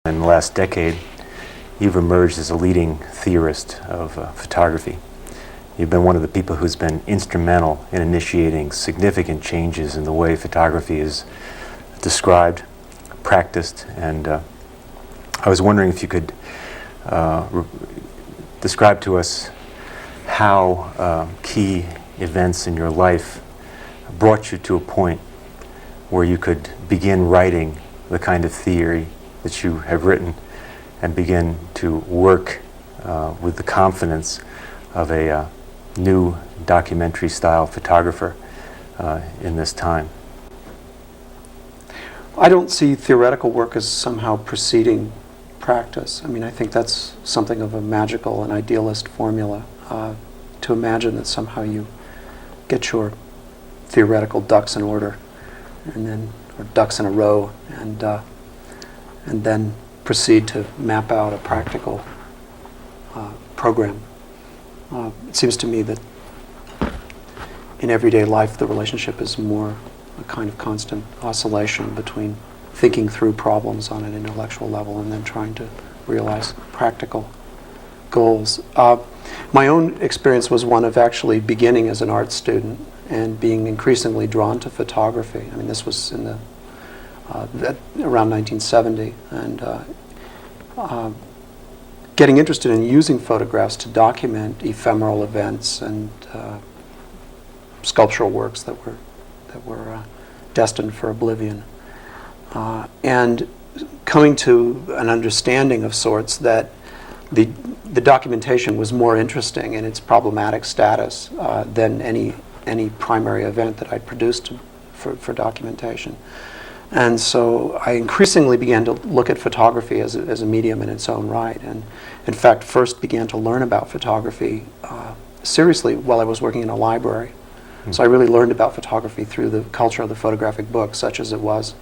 In the last decade, you've emerged as a leading theorist of photography. You've been one of the people who's been instrumental in initiating significant changes in the way photography is described, practiced, and I was wondering if you could describe to us how key events in your life brought you to a point where you could begin writing the kind of theory that you have written and begin to work with the confidence of a new documentary style photographer in this time. I don't see theoretical work as somehow preceding practice. I mean, I think that's something of a magical and idealist formula, to imagine that somehow you get your theoretical ducks in order, and then, or ducks in a row, and then proceed to map out a practical program. It seems to me that in everyday life the relationship is more a kind of constant oscillation between thinking through problems on an intellectual level and then trying to realize practical goals. My own experience was one of actually beginning as an art student and being increasingly drawn to photography. I mean, this was in the around 1970, and getting interested in using photographs to document ephemeral events and sculptural works that were destined for oblivion, and coming to an understanding of sorts that the documentation was more interesting in its problematic status than any primary event that I'd produced for documentation. And so I increasingly began to look at photography as a medium in its own right, and in fact first began to learn about photography seriously while I was working in a library. So I really learned about photography through the culture of the photographic book, such as it was.